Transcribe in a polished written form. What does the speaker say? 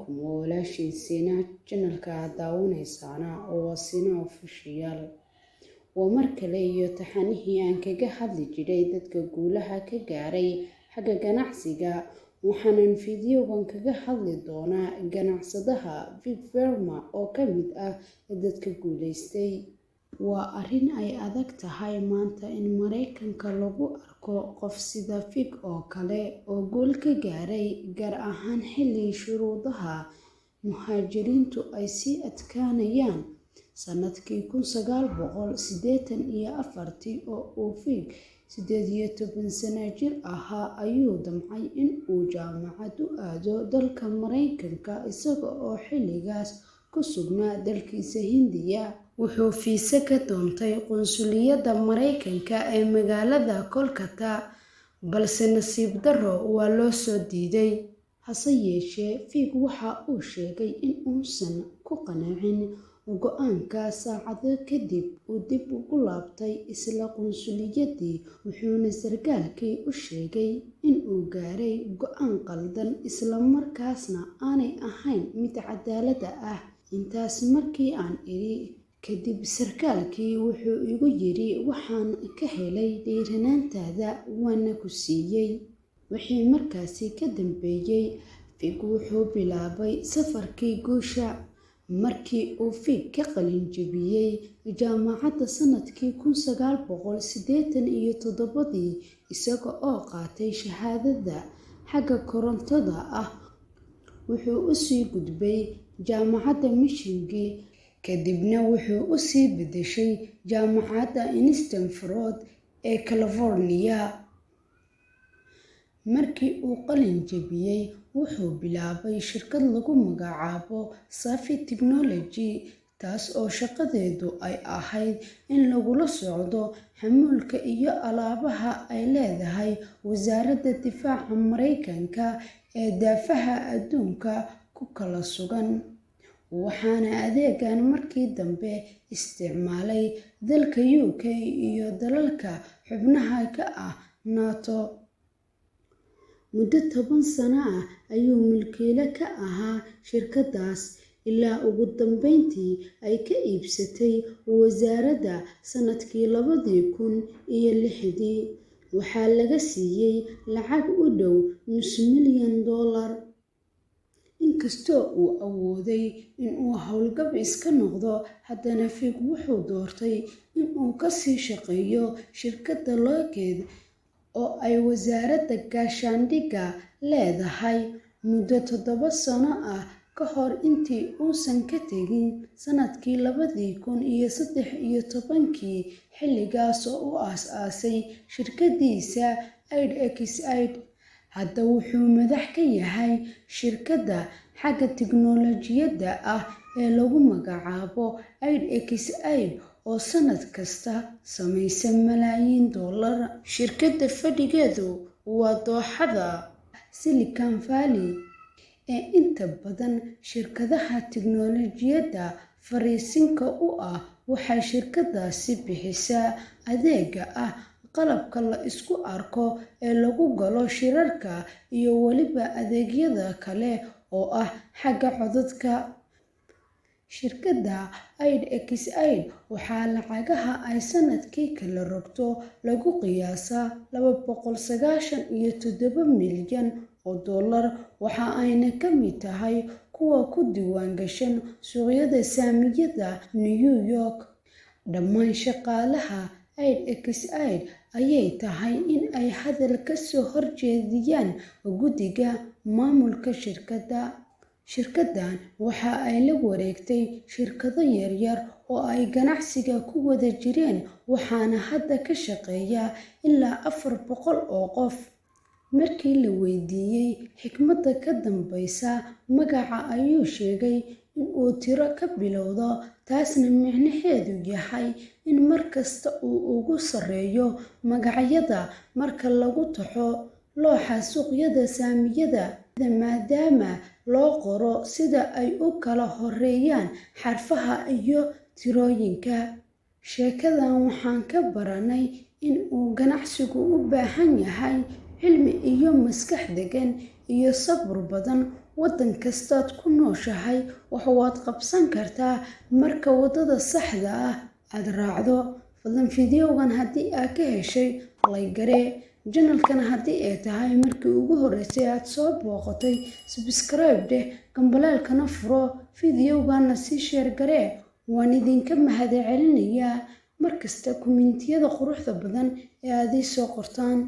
calaykum waa walaashiin Sina channelka daawanaysaana oo Sina official waa mar kale iyo taxanihii aan kaga hadli jiray dadka guulaha ka gaaray xagga ganacsiga waxaanan fiidiyogan kaga hadli doonaa ganacsadaha Big Pharma oo ka mid ah dadka guuleystay. Waa arrin ay adag tahay maanta in Mareykanka lagu arko qof sida Fig oo kale oo guul ka gaaray gaar ahaan xilli shuruudaha muhaajiriintu ay sii adkaanayaan. Sanadkii 1984 oo uu Fig 18 sano jir ahaa ayuu damcay in uu jaamacad u aado dalka Mareykanka isaga oo xilligaas ku sugnaa dalkiisa Hindiya. Wuxuu fiise ka doontay qunsuliyadda Mareykanka ee magaalada Kolkata balse nasiib darro waa loo soo diiday. Hase yeeshee Fig waxa uu sheegay in uusan ku qancin go'aanka. Saacado kadib uu dib ugu laabtay isla qunsuliyaddii wuxuuna sarkaalkii u sheegay in uu gaaray go'aan qaldan isla markaasna aanay ahayn mid cadaalad ah. Intaas markii aan iri kadib sarkaalkii wuxuu igu yiri waxaan ka helay dhiiranaantaada waana ku siiyay. Wixii markaasi ka dambeeyay Fig wuxuu bilaabay safarkii guusha. Markii uu Fig ka qalin jebiyay jaamacadda sanadkii 1987 isaga oo qaatay shahaadada xagga korontada ah wuxuu u sii gudbay jaamacadda Michigan kadibna wuxuu u sii bedeshay jaamacadda Stanford ee California. Markii uu qalin jebiyay wuxuu bilaabay shirkad lagu magacaabo Safi Technology taas oo shaqadeedu ay ahayd in lagula socdo xamuulka iyo alaabaha ay leedahay wasaaradda difaaca Mareykanka ee daafaha adduunka ku kala sugan. Waxaana adeegan markii dambe isticmaalay dalka UK iyo dalalka xubnaha ka ah NATO. Muddo 10 sano ah ayuu milkiile ka ahaa shirkaddaas ilaa ugu dambeyntii ay ka iibsatay wasaaradda sanadkii 2006. Waxaa laga siiyay lacag u dhow $500,000. Inkastoo uu awooday in uu howlgab iska noqdo haddana Fig wuxuu doortay in uu ka sii shaqeeyo shirkadda Lockheed oo ay wasaaradda gaashaandhigga leedahay muddo 7 sano ah ka hor intii uusan ka tegin sanadkii 2013 xilligaas oo uu aasaasay shirkaddiisa IDX8. Hadda wuxuu madax ka yahay shirkadda xagga tiknoolajiyadda ah ee lagu magacaabo IDX8 oo sanad kasta samaysa malaayiin dollar. Shirkadda fadhigeedu waa dooxada Silicon Valley ee inta badan shirkadaha tiknoolajiyadda fariisinka u ah. Waxay shirkaddaasi bixisaa adeegga ah qalabka la isku arko ee lagu galo shirarka iyo weliba adeegyada kale oo ah xagga codadka. Shirkadda IDX8 waxaa lacagaha ay sanadkii kala rogto lagu qiyaasaa $297 milyan. Waxa ayna ka mid tahay kuwa ku diiwaan gashan suuqyada saamiyada New York. Dhammaan shaqaalaha IDX8 ayay tahay in ay hadal ka soo horjeediyaan guddiga maamulka shirkadda. Shirkaddan waxa ay la wareegtay shirkado yaryar oo ay ganacsiga ku wada jireen waxaana hadda ka shaqeeya ilaa 400 oo qof. Markii la weydiiyay xikmadda ka dambeysa magaca ayuu sheegay in uu tiro ka bilowdo taasna micnaheedu yahay in markasta uu ugu sarreeyo magacyada marka lagu taxo looxa suuqyada saamiyada maadaama loo qoro sida ay u kala horeeyaan xarfaha iyo tirooyinka. Sheekadan waxaan ka baranay in uu ganacsigu u baahan yahay cilmi iyo maskax degan iyo sabir badan. Waddan kastaad ku nooshahay waxaad qabsan kartaa marka waddada saxda ah aad raacdo. Fadlan fiidiyowgan haddii aad ka heshay like garee, channelkan haddii ay tahay markii ugu horeysay aad soo booqatay subscribe dheh, gambaleelkana furo, fiidiyowgana sii share garee. Waan idinka mahadcelinayaa markasta kumentiyada quruxda badan ee aad ii soo qortaan.